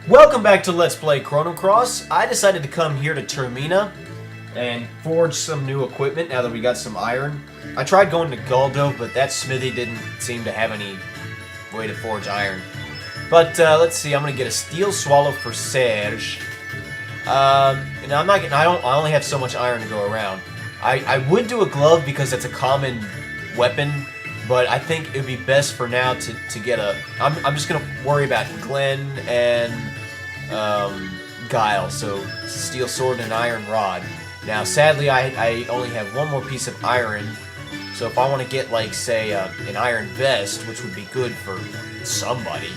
Welcome back to Let's Play Chrono Cross. I decided to come here to Termina and forge some new equipment now that we got some iron. I tried going to Guldo, but that smithy didn't seem to have any way to forge iron. But let's see, I'm gonna get a steel swallow for Serge. And I'm not getting, I only have so much iron to go around. I would do a glove because that's a common weapon, but I think it would be best for now to get a... I'm just going to worry about Glenn and Guile, so steel sword and iron rod. Now, sadly, I only have one more piece of iron, so if I want to get, like, say, an iron vest, which would be good for somebody,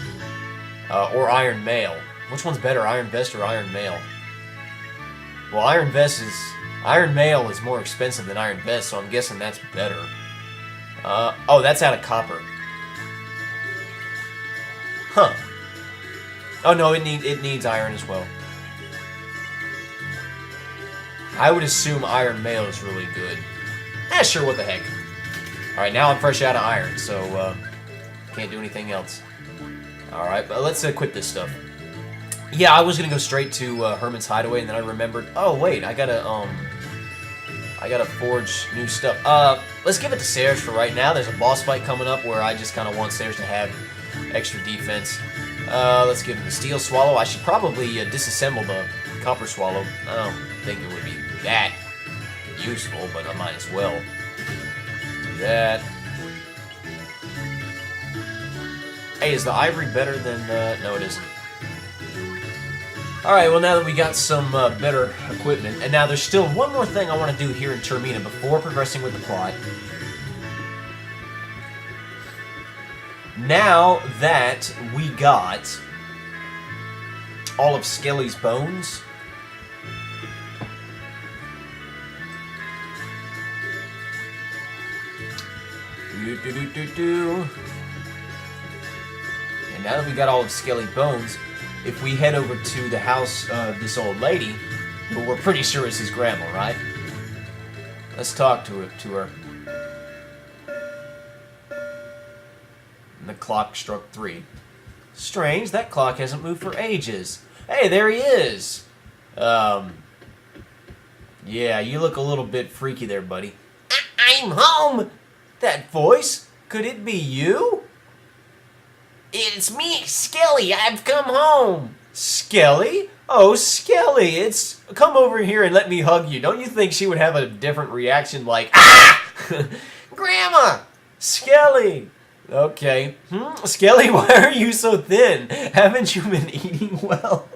or iron mail. Which one's better, iron vest or iron mail? Well, iron mail is more expensive than iron vest, so I'm guessing that's better. Oh, that's out of copper. Huh. Oh no, it needs iron as well. I would assume iron mail is really good. Sure, what the heck. Alright, now I'm fresh out of iron, so can't do anything else. Alright, but let's equip this stuff. Yeah, I was gonna go straight to Herman's Hideaway, and then I remembered, oh wait, I gotta forge new stuff. Let's give it to Serge for right now. There's a boss fight coming up where I just kind of want Serge to have extra defense. Let's give him the Steel Swallow. I should probably disassemble the Copper Swallow. I don't think it would be that useful, but I might as well do that. Hey, is the Ivory better than... no, it isn't. Alright, well now that we got some better equipment, and now there's still one more thing I want to do here in Termina before progressing with the plot. Now that we got all of Skelly's bones, and now that we got all of Skelly's bones, if we head over to the house of this old lady, who we're pretty sure is his grandma, right? Let's talk to her. And the clock struck 3. Strange, that clock hasn't moved for ages. Hey, there he is! Yeah, you look a little bit freaky there, buddy. I'm home! That voice? Could it be you? It's me, Skelly. I've come home. Skelly? Oh, Skelly, it's... Come over here and let me hug you. Don't you think she would have a different reaction like, ah! Grandma! Skelly! Okay. Skelly, why are you so thin? Haven't you been eating well?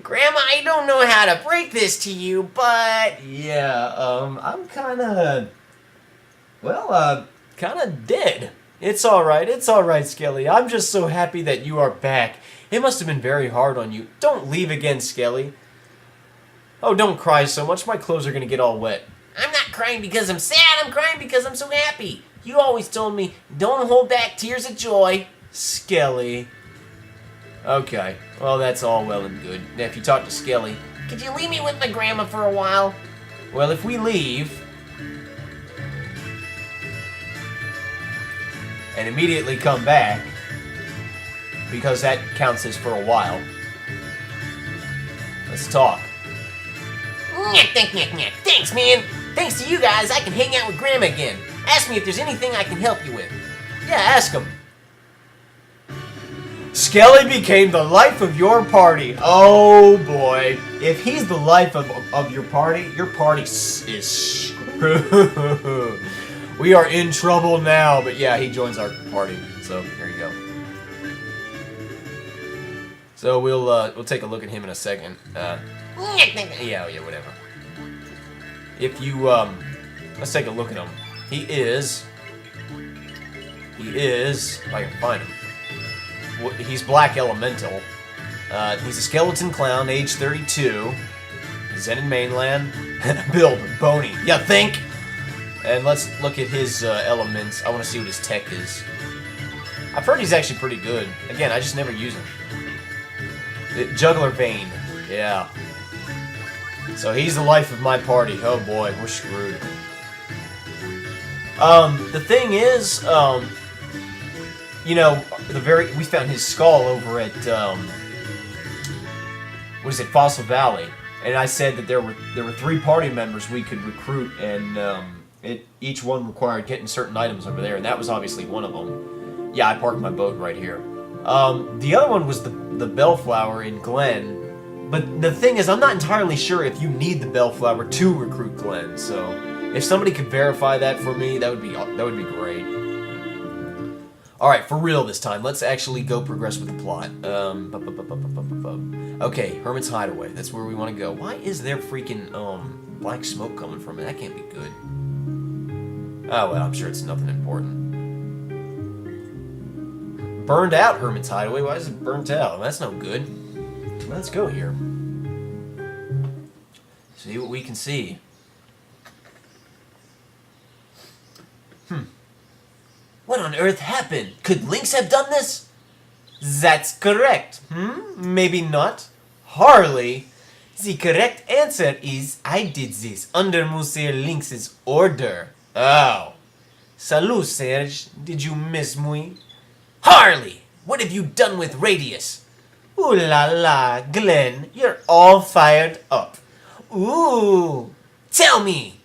Grandma, I don't know how to break this to you, but... Yeah, I'm kinda... Well, kinda dead. It's alright, Skelly. I'm just so happy that you are back. It must have been very hard on you. Don't leave again, Skelly. Oh, don't cry so much. My clothes are gonna get all wet. I'm not crying because I'm sad. I'm crying because I'm so happy. You always told me, don't hold back tears of joy. Skelly. Okay. Well, that's all well and good. Now, if you talk to Skelly, could you leave me with my grandma for a while? Well, if we leave... and immediately come back, because that counts as for a while. Let's talk. Thanks, man. Thanks to you guys, I can hang out with Grandma again. Ask me if there's anything I can help you with. Yeah, ask him. Skelly became the life of your party. Oh boy. If he's the life of your party is screwed. We are in trouble now, but yeah, he joins our party, so there you go. So we'll take a look at him in a second. Yeah, whatever. If you let's take a look at him. He is, if I can find him. He's Black Elemental. He's a skeleton clown, age 32. Zen in mainland. Build, bony. You think? And let's look at his elements. I want to see what his tech is. I've heard he's actually pretty good. Again, I just never use him. Juggler Vein. Yeah. So he's the life of my party. Oh boy, we're screwed. The thing is, you know, we found his skull over at what is it, Fossil Valley, and I said that there were 3 party members we could recruit, and each one required getting certain items over there, and that was obviously one of them. Yeah, I parked my boat right here. The other one was the Bellflower in Glen, but the thing is, I'm not entirely sure if you need the Bellflower to recruit Glen. So if somebody could verify that for me, that would be great. All right, for real this time. Let's actually go progress with the plot. Okay, Hermit's Hideaway. That's where we want to go. Why is there freaking black smoke coming from it? That can't be good. Oh well, I'm sure it's nothing important. Burned out Hermit's Hideaway. Why is it burnt out? That's no good. Let's go here. See what we can see. What on earth happened? Could Lynx have done this? That's correct. Maybe not. Harley? The correct answer is I did this under Monsieur Lynx's order. Oh. Salut, Serge. Did you miss me? Harley! What have you done with Radius? Ooh la la, Glenn, you're all fired up. Ooh, tell me.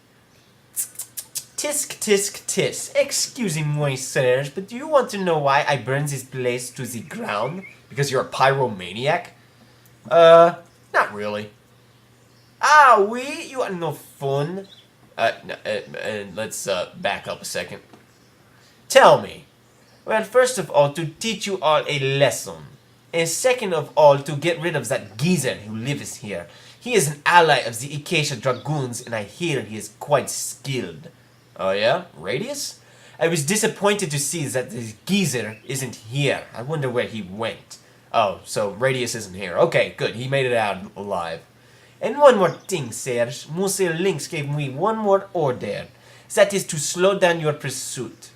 Tisk, tisk, tisk. Excusez-moi, Serge, but do you want to know why I burned this place to the ground? Because you're a pyromaniac? Not really. Ah, oui? You are no fun. Let's, back up a second. Tell me. Well, first of all, to teach you all a lesson. And second of all, to get rid of that geezer who lives here. He is an ally of the Acacia Dragoons, and I hear he is quite skilled. Oh yeah? Radius? I was disappointed to see that the geezer isn't here. I wonder where he went. Oh, so Radius isn't here. Okay, good. He made it out alive. And one more thing, Serge. Monsieur Lynx gave me one more order. That is to slow down your pursuit.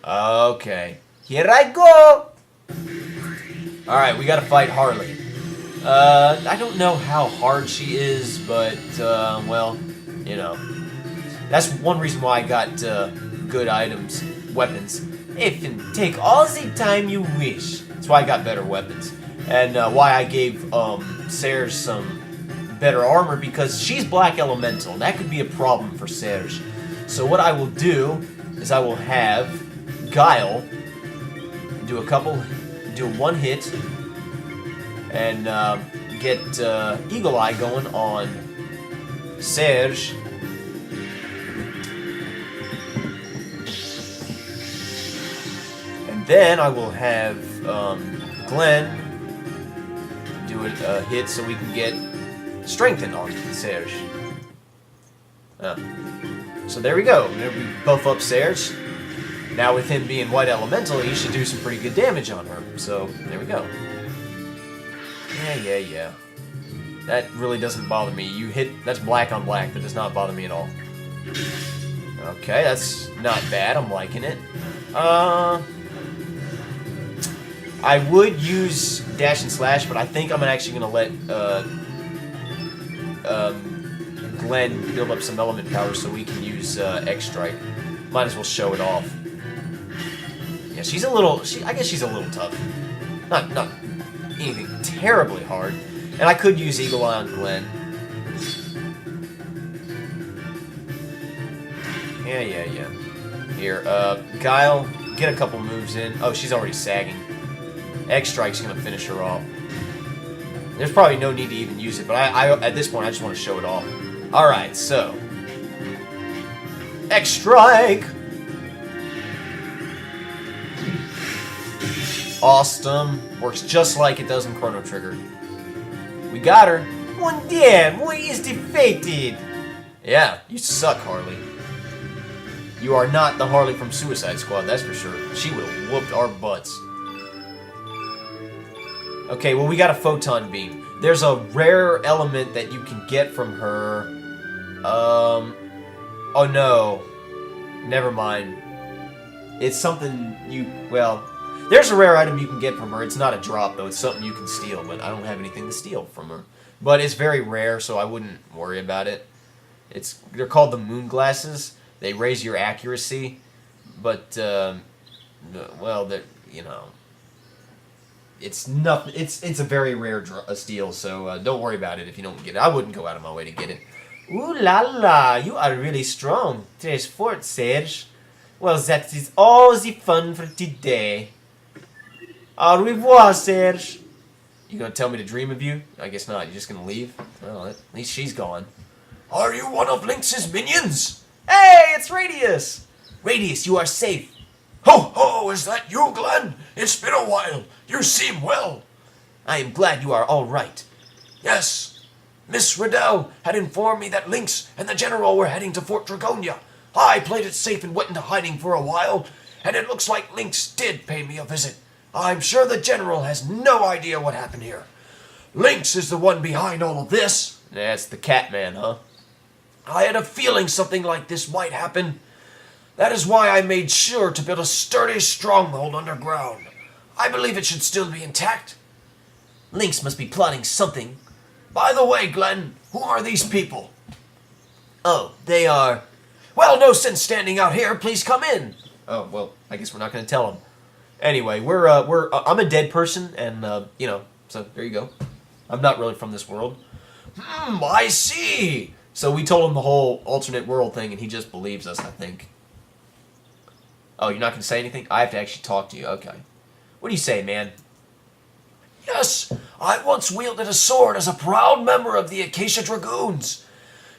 Okay. Here I go! Alright, we gotta fight Harley. I don't know how hard she is, but, well, you know. That's one reason why I got, good items, weapons. If you can take all the time you wish. That's why I got better weapons. And, why I gave, Serge some better armor, because she's Black Elemental. That could be a problem for Serge. So what I will do is I will have Guile do one hit, and get Eagle Eye going on Serge. And then I will have Glenn do a hit so we can get strengthened on Serge. So there we go. We buff up Serge. Now with him being White Elemental, he should do some pretty good damage on her. So there we go. Yeah. That really doesn't bother me. That's black on black. That does not bother me at all. Okay, that's not bad. I'm liking it. I would use Dash and Slash, but I think I'm actually going to let Glenn build up some element power so we can use X-Strike. Might as well show it off. Yeah, she's a little... I guess she's a little tough. Not anything terribly hard. And I could use Eagle Eye on Glenn. Yeah. Here, Guile, get a couple moves in. Oh, she's already sagging. X-Strike's gonna finish her off. There's probably no need to even use it, but I at this point, I just want to show it off. Alright, so... X-Strike! Awesome. Works just like it does in Chrono Trigger. We got her. One damn, Moi is defeated. Yeah, you suck, Harley. You are not the Harley from Suicide Squad, that's for sure. She would have whooped our butts. Okay, well, we got a Photon Beam. There's a rare element that you can get from her. Oh no. Never mind. It's something well, there's a rare item you can get from her. It's not a drop, though. It's something you can steal, but I don't have anything to steal from her. But it's very rare, so I wouldn't worry about it. They're called the Moon Glasses. They raise your accuracy, but, well, you know, it's nothing. It's a very rare steal, so don't worry about it if you don't get it. I wouldn't go out of my way to get it. Ooh la la, you are really strong. Très fort, Serge. Well, that is all the fun for today. Au revoir, Serge. You gonna tell me to dream of you? I guess not. You're just gonna leave? Well, at least she's gone. Are you one of Lynx's minions? Hey, it's Radius! Radius, you are safe. Ho ho, is that you, Glenn? It's been a while. You seem well. I am glad you are all right. Yes. Miss Riddell had informed me that Lynx and the General were heading to Fort Dragonia. I played it safe and went into hiding for a while, and it looks like Lynx did pay me a visit. I'm sure the General has no idea what happened here. Lynx is the one behind all of this. That's the Catman, huh? I had a feeling something like this might happen. That is why I made sure to build a sturdy stronghold underground. I believe it should still be intact. Lynx must be plotting something. By the way, Glenn, who are these people? Oh, they are... Well, no sense standing out here. Please come in. Oh, well, I guess we're not going to tell them. Anyway, I'm a dead person, and, so there you go. I'm not really from this world. I see. So we told him the whole alternate world thing, and he just believes us, I think. Oh, you're not going to say anything? I have to actually talk to you. Okay. What do you say, man? Yes, I once wielded a sword as a proud member of the Acacia Dragoons.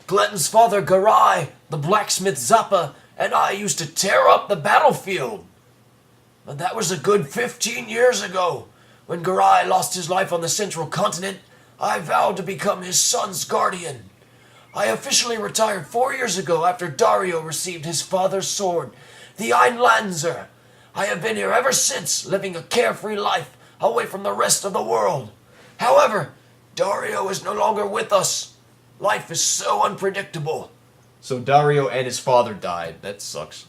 Glenton's father, Garai, the blacksmith Zappa, and I used to tear up the battlefield. But that was a good 15 years ago. When Garai lost his life on the Central Continent, I vowed to become his son's guardian. I officially retired 4 years ago after Dario received his father's sword, the Einlanzer. I have been here ever since, living a carefree life away from the rest of the world. However, Dario is no longer with us. Life is so unpredictable. So Dario and his father died. That sucks.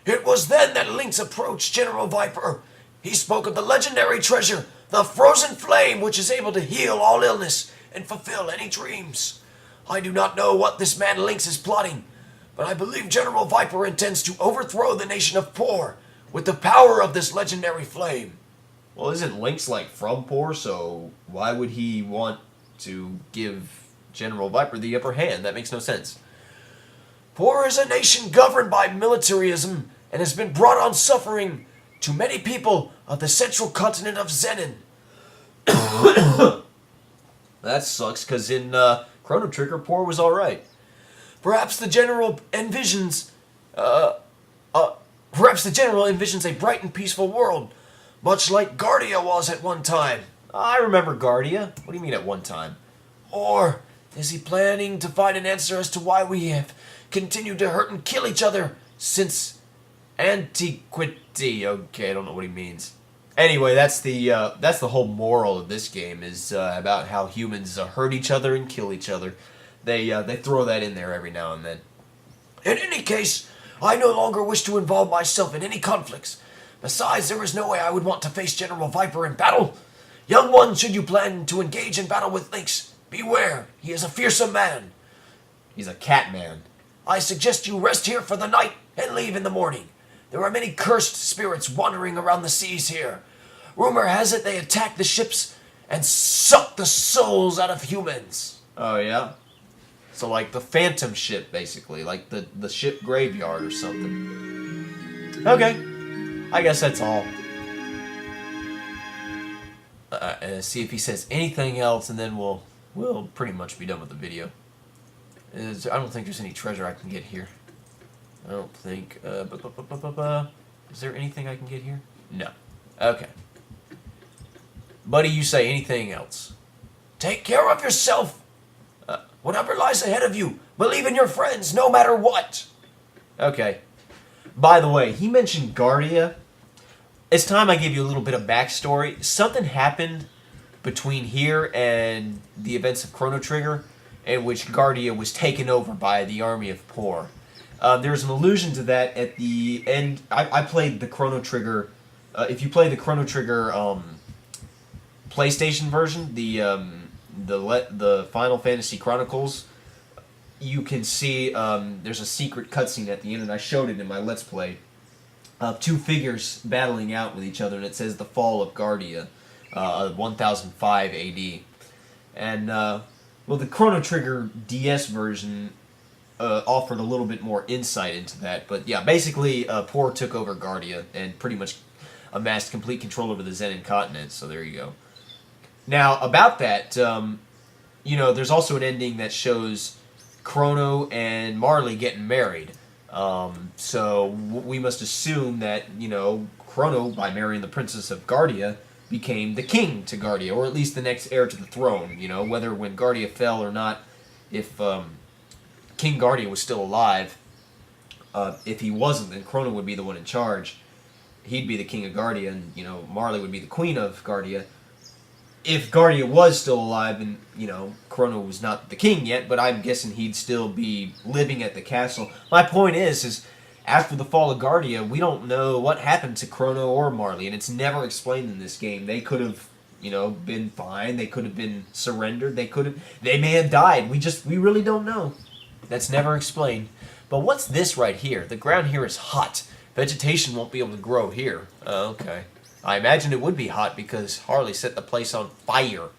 It was then that Lynx approached General Viper. He spoke of the legendary treasure, the Frozen Flame, which is able to heal all illness and fulfill any dreams. I do not know what this man Lynx is plotting, but I believe General Viper intends to overthrow the nation of Por with the power of this legendary flame. Well, isn't Lynx like from Por, so why would he want to give General Viper the upper hand? That makes no sense. Por is a nation governed by militarism and has been brought on suffering to many people of the central continent of Zenin. That sucks, because in Chrono Trigger, Por was alright. Perhaps the General envisions a bright and peaceful world, much like Guardia was at one time. I remember Guardia. What do you mean at one time? Or is he planning to find an answer as to why we have continued to hurt and kill each other since antiquity? Okay, I don't know what he means. Anyway, that's the whole moral of this game, is about how humans hurt each other and kill each other. They throw that in there every now and then. In any case, I no longer wish to involve myself in any conflicts. Besides, there is no way I would want to face General Viper in battle. Young one, should you plan to engage in battle with Lynx, beware, he is a fearsome man. He's a cat man. I suggest you rest here for the night and leave in the morning. There are many cursed spirits wandering around the seas here. Rumor has it they attack the ships and suck the souls out of humans. Oh, yeah? So like the Phantom ship, basically. Like the ship graveyard or something. Okay. I guess that's all. See if he says anything else, and then we'll pretty much be done with the video. I don't think there's any treasure I can get here. I don't think. Is there anything I can get here? No. Okay. Buddy, you say anything else. Take care of yourself. Whatever lies ahead of you, believe in your friends no matter what. Okay. By the way, he mentioned Guardia. It's time I give you a little bit of backstory. Something happened between here and the events of Chrono Trigger, in which Guardia was taken over by the army of Por. There's an allusion to that at the end. I played the Chrono Trigger. If you play the Chrono Trigger PlayStation version, the Final Fantasy Chronicles, you can see there's a secret cutscene at the end, and I showed it in my Let's Play. two figures battling out with each other, and it says the fall of Guardia, 1005 AD. And, well, the Chrono Trigger DS version offered a little bit more insight into that. But yeah, basically, Poor took over Guardia and pretty much amassed complete control over the Zenin continent, so there you go. Now, about that, there's also an ending that shows Chrono and Marley getting married. So we must assume that, Chrono, by marrying the Princess of Guardia, became the king to Guardia, or at least the next heir to the throne, whether when Guardia fell or not, if King Guardia was still alive, if he wasn't, then Chrono would be the one in charge. He'd be the king of Guardia, and, Marley would be the queen of Guardia. If Guardia was still alive, and, Chrono was not the king yet, but I'm guessing he'd still be living at the castle. My point is after the fall of Guardia, we don't know what happened to Chrono or Marley, and it's never explained in this game. They could have, been fine. They could have been surrendered. They may have died. We really don't know. That's never explained. But what's this right here? The ground here is hot. Vegetation won't be able to grow here. Oh, okay. I imagine it would be hot because Harley set the place on fire.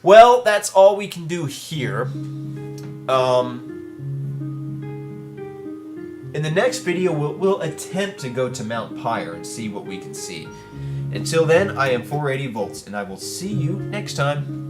Well, that's all we can do here. In the next video, we'll attempt to go to Mount Pyre and see what we can see. Until then, I am 480 volts, and I will see you next time.